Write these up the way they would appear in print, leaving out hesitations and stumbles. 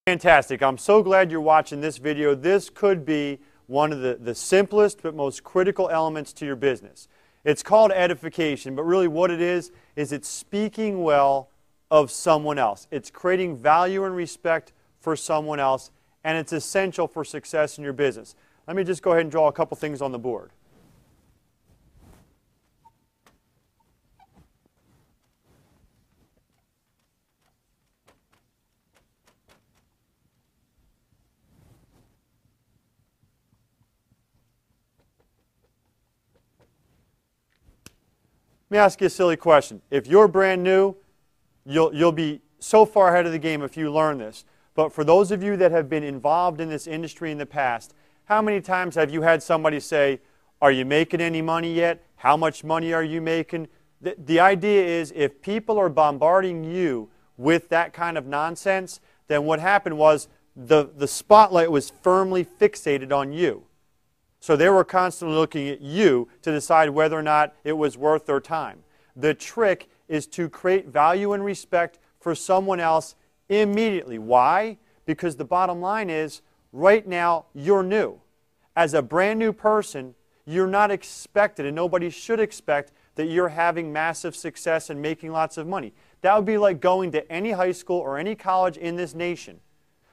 Fantastic. I'm so glad you're watching this video. This could be one of the simplest but most critical elements to your business. It's called edification, but really what it is it's speaking well of someone else. It's creating value and respect for someone else, and it's essential for success in your business. Let me just go ahead and draw a couple things on the board. Let me ask you a silly question. If you're brand new, you'll be so far ahead of the game if you learn this. But for those of you that have been involved in this industry in the past, how many times have you had somebody say, "Are you making any money yet? How much money are you making?" The idea is if people are bombarding you with that kind of nonsense, then what happened was the spotlight was firmly fixated on you. So they were constantly looking at you to decide whether or not it was worth their time. The trick is to create value and respect for someone else immediately. Why? Because the bottom line is, right now, you're new. As a brand new person, you're not expected, and nobody should expect, that you're having massive success and making lots of money. That would be like going to any high school or any college in this nation,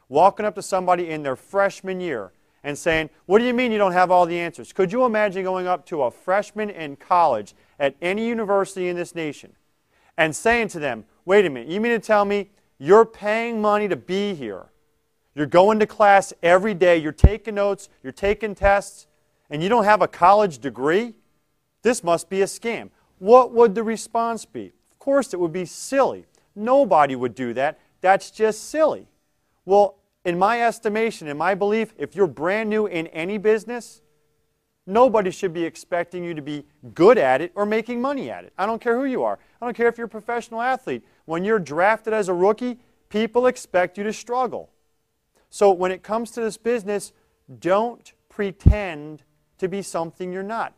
walking up to somebody in their freshman year and saying, "What do you mean you don't have all the answers?" Could you imagine going up to a freshman in college at any university in this nation and saying to them, "Wait a minute, you mean to tell me you're paying money to be here? You're going to class every day, you're taking notes, you're taking tests, and you don't have a college degree? This must be a scam." What would the response be? Of course it would be silly. Nobody would do that. That's just silly. Well, in my estimation, in my belief, if you're brand new in any business, nobody should be expecting you to be good at it or making money at it. I don't care who you are. I don't care if you're a professional athlete. When you're drafted as a rookie, people expect you to struggle. So when it comes to this business, don't pretend to be something you're not.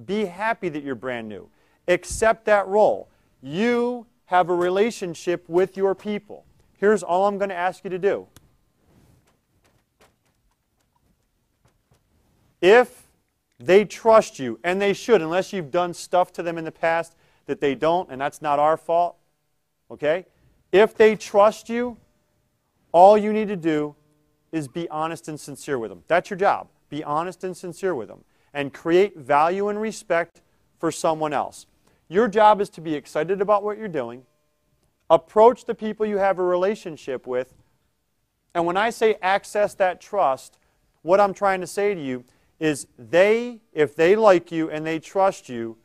Be happy that you're brand new. Accept that role. You have a relationship with your people. Here's all I'm going to ask you to do. If they trust you, and they should, unless you've done stuff to them in the past that they don't, and that's not our fault, okay? If they trust you, all you need to do is be honest and sincere with them. That's your job. Be honest and sincere with them, and create value and respect for someone else. Your job is to be excited about what you're doing, approach the people you have a relationship with, and when I say access that trust, what I'm trying to say to you is if they like you and they trust you,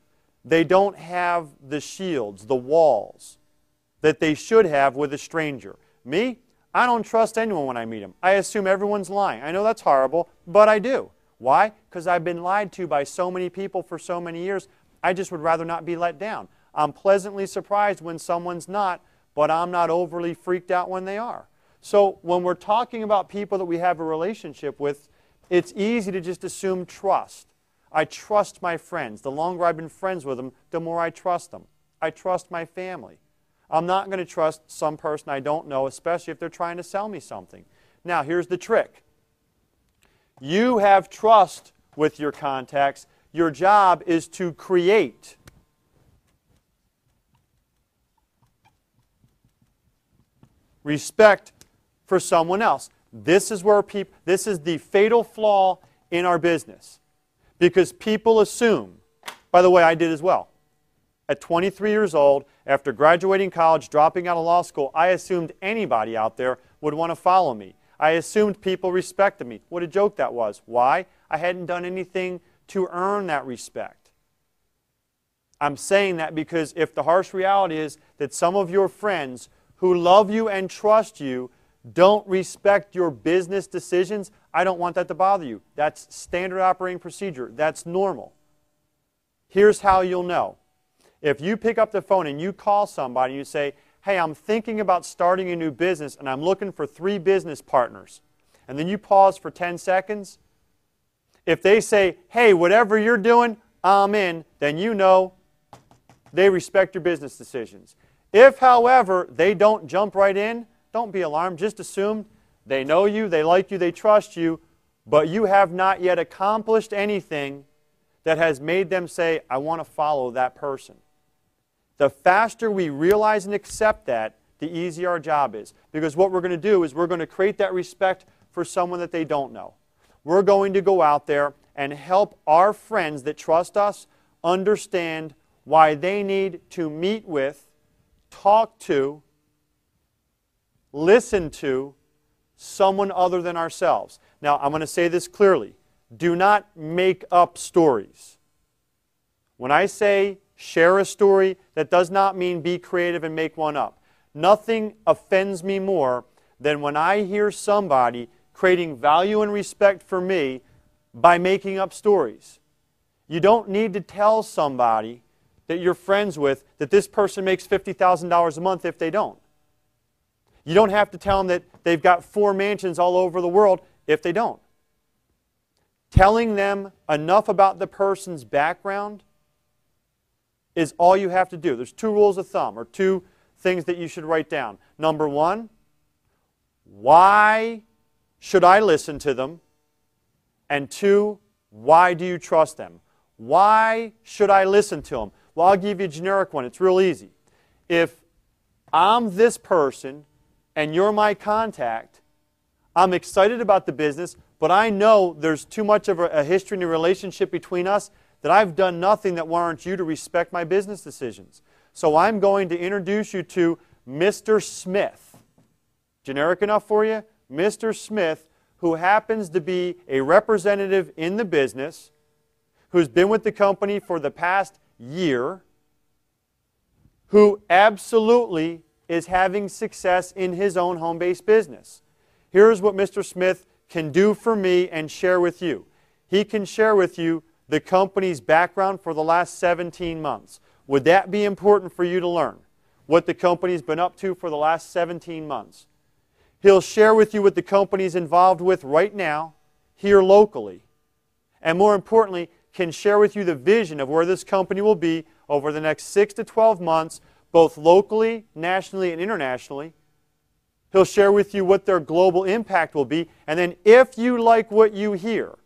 they don't have the shields, the walls that they should have with a stranger. Me, I don't trust anyone when I meet them. I assume everyone's lying. I know that's horrible, but I do. Why? Because I've been lied to by so many people for so many years. I just would rather not be let down. I'm pleasantly surprised when someone's not, but I'm not overly freaked out when they are. So when we're talking about people that we have a relationship with, it's easy to just assume trust. I trust my friends. The longer I've been friends with them, the more I trust them. I trust my family. I'm not going to trust some person I don't know, especially if they're trying to sell me something. Now, here's the trick. You have trust with your contacts. Your job is to create respect for someone else. This is the fatal flaw in our business. Because people assume, by the way, I did as well. At 23 years old, after graduating college, dropping out of law school, I assumed anybody out there would want to follow me. I assumed people respected me. What a joke that was. Why? I hadn't done anything to earn that respect. I'm saying that because if the harsh reality is that some of your friends who love you and trust you don't respect your business decisions, I don't want that to bother you. That's standard operating procedure. That's normal. Here's how you'll know. If you pick up the phone and you call somebody and you say, "Hey, I'm thinking about starting a new business and I'm looking for 3 business partners," and then you pause for 10 seconds, if they say, "Hey, whatever you're doing, I'm in," then you know they respect your business decisions. If, however, they don't jump right in, don't be alarmed. Just assume They know you, they like you, they trust you, but you have not yet accomplished anything that has made them say, I want to follow that person. The faster we realize and accept that, the easier our job is. Because what we're going to do is we're going to create that respect for someone that they don't know. We're going to go out there and help our friends that trust us understand why they need to meet with, talk to, listen to someone other than ourselves. Now, I'm going to say this clearly. Do not make up stories. When I say share a story, that does not mean be creative and make one up. Nothing offends me more than when I hear somebody creating value and respect for me by making up stories. You don't need to tell somebody that you're friends with that this person makes $50,000 a month if they don't. You don't have to tell them that they've got 4 mansions all over the world if they don't. Telling them enough about the person's background is all you have to do. There's 2 rules of thumb, or 2 things that you should write down. Number 1, why should I listen to them? And 2, why do you trust them? Why should I listen to them? Well, I'll give you a generic one. It's real easy. If I'm this person and you're my contact, I'm excited about the business, but I know there's too much of a history and a relationship between us that I've done nothing that warrants you to respect my business decisions. So I'm going to introduce you to Mr. Smith. Generic enough for you? Mr. Smith, who happens to be a representative in the business, who's been with the company for the past year, who absolutely is having success in his own home-based business. Here's what Mr. Smith can do for me and share with you. He can share with you the company's background for the last 17 months. Would that be important for you to learn? What the company's been up to for the last 17 months. He'll share with you what the company's involved with right now, here locally. And more importantly, can share with you the vision of where this company will be over the next 6 to 12 months, both locally, nationally, and internationally. He'll share with you what their global impact will be. And then if you like what you hear,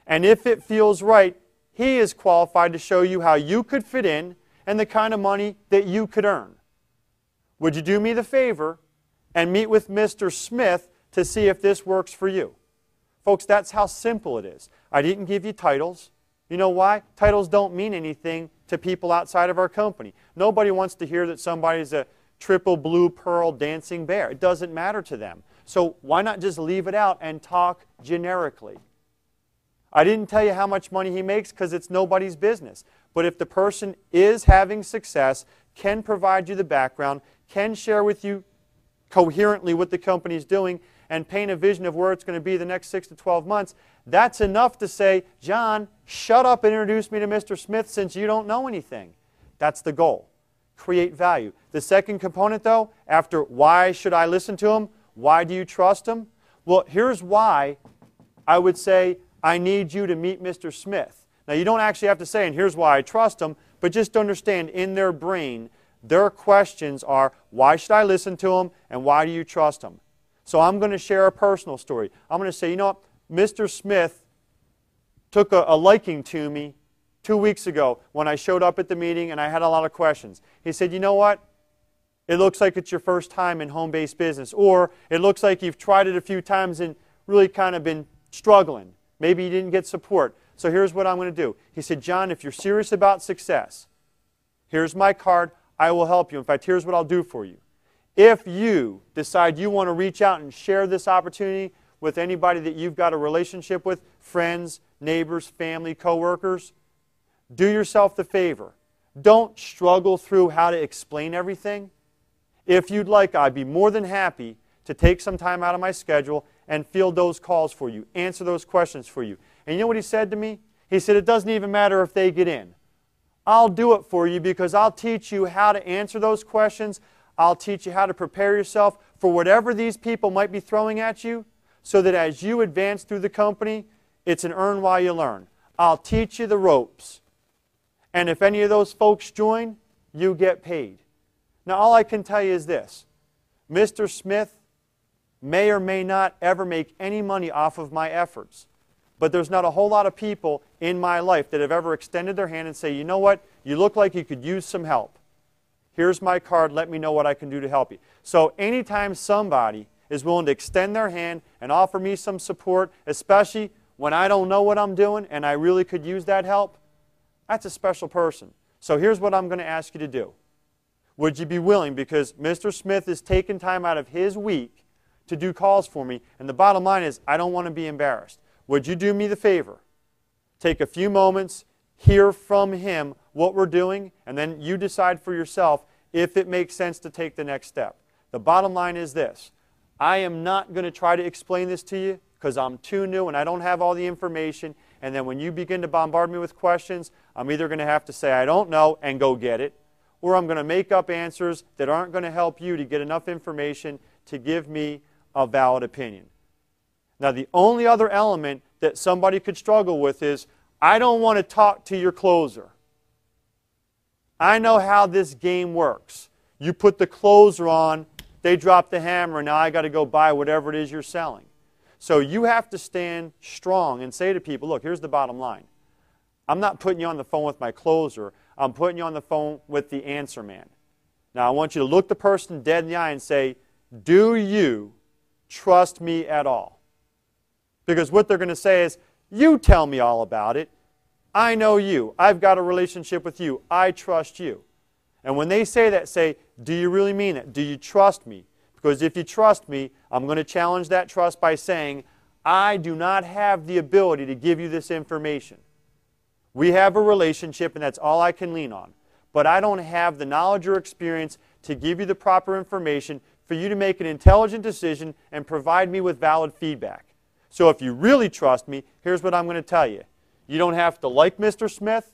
and if it feels right, he is qualified to show you how you could fit in and the kind of money that you could earn. Would you do me the favor and meet with Mr. Smith to see if this works for you? Folks, that's how simple it is. I didn't give you titles. You know why? Titles don't mean anything to people outside of our company. Nobody wants to hear that somebody's a triple blue pearl dancing bear. It doesn't matter to them. So why not just leave it out and talk generically? I didn't tell you how much money he makes because it's nobody's business. But if the person is having success, can provide you the background, can share with you coherently what the company's doing, and paint a vision of where it's going to be the next 6 to 12 months, that's enough to say, John, shut up and introduce me to Mr. Smith since you don't know anything. That's the goal. Create value. The second component, though, after why should I listen to him, why do you trust him? Well, here's why I would say I need you to meet Mr. Smith. Now, you don't actually have to say, and here's why I trust him, but just understand in their brain, their questions are, why should I listen to him, and why do you trust him? So I'm going to share a personal story. I'm going to say, you know what, Mr. Smith took a liking to me 2 weeks ago when I showed up at the meeting and I had a lot of questions. He said, you know what, it looks like it's your first time in home-based business, or it looks like you've tried it a few times and really kind of been struggling. Maybe you didn't get support. So here's what I'm going to do. He said, John, if you're serious about success, here's my card. I will help you. In fact, here's what I'll do for you. If you decide you want to reach out and share this opportunity with anybody that you've got a relationship with, friends, neighbors, family, coworkers, do yourself the favor. Don't struggle through how to explain everything. If you'd like, I'd be more than happy to take some time out of my schedule and field those calls for you, answer those questions for you. And you know what he said to me? He said, it doesn't even matter if they get in. I'll do it for you because I'll teach you how to answer those questions. I'll teach you how to prepare yourself for whatever these people might be throwing at you so that as you advance through the company, it's an earn while you learn. I'll teach you the ropes. And if any of those folks join, you get paid. Now, all I can tell you is this. Mr. Smith may or may not ever make any money off of my efforts. But there's not a whole lot of people in my life that have ever extended their hand and say, you know what, you look like you could use some help. Here's my card, let me know what I can do to help you. So anytime somebody is willing to extend their hand and offer me some support, especially when I don't know what I'm doing and I really could use that help, that's a special person. So here's what I'm going to ask you to do. Would you be willing, because Mr. Smith is taking time out of his week to do calls for me, and the bottom line is I don't want to be embarrassed. Would you do me the favor? Take a few moments, hear from him what we're doing, and then you decide for yourself if it makes sense to take the next step. The bottom line is this. I am not going to try to explain this to you because I'm too new and I don't have all the information, and then when you begin to bombard me with questions, I'm either going to have to say I don't know and go get it, or I'm going to make up answers that aren't going to help you to get enough information to give me a valid opinion. Now, the only other element that somebody could struggle with is, I don't want to talk to your closer. I know how this game works. You put the closer on, they drop the hammer, and now I got to go buy whatever it is you're selling. So you have to stand strong and say to people, look, here's the bottom line. I'm not putting you on the phone with my closer. I'm putting you on the phone with the answer man. Now, I want you to look the person dead in the eye and say, do you trust me at all? Because what they're going to say is, you tell me all about it. I know you. I've got a relationship with you. I trust you. And when they say that, say, do you really mean it? Do you trust me? Because if you trust me, I'm going to challenge that trust by saying, I do not have the ability to give you this information. We have a relationship, and that's all I can lean on. But I don't have the knowledge or experience to give you the proper information for you to make an intelligent decision and provide me with valid feedback. So if you really trust me, here's what I'm going to tell you. You don't have to like Mr. Smith.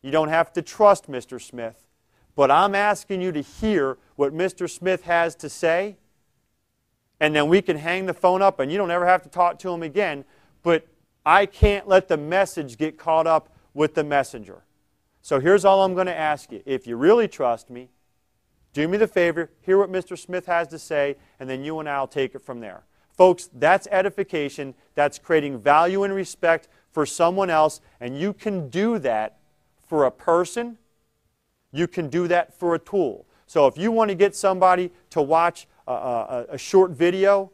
You don't have to trust Mr. Smith. But I'm asking you to hear what Mr. Smith has to say, and then we can hang the phone up and you don't ever have to talk to him again. But I can't let the message get caught up with the messenger. So here's all I'm going to ask you. If you really trust me, do me the favor, hear what Mr. Smith has to say, and then you and I will take it from there. Folks, that's edification. That's creating value and respect for someone else, and you can do that for a person. You can do that for a tool. So if you want to get somebody to watch a short video,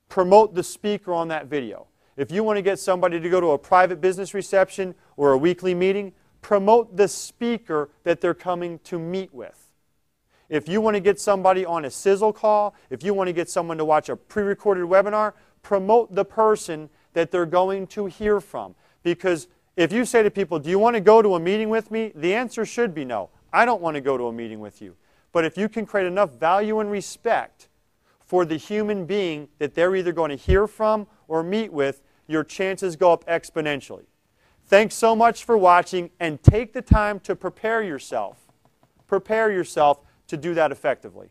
promote the speaker on that video. If you want to get somebody to go to a private business reception or a weekly meeting, promote the speaker that they're coming to meet with. If you want to get somebody on a sizzle call, if you want to get someone to watch a pre-recorded webinar, promote the person that they're going to hear from. Because if you say to people, do you want to go to a meeting with me? The answer should be no. I don't want to go to a meeting with you. But if you can create enough value and respect for the human being that they're either going to hear from or meet with, your chances go up exponentially. Thanks so much for watching, and take the time to prepare yourself. Prepare yourself to do that effectively.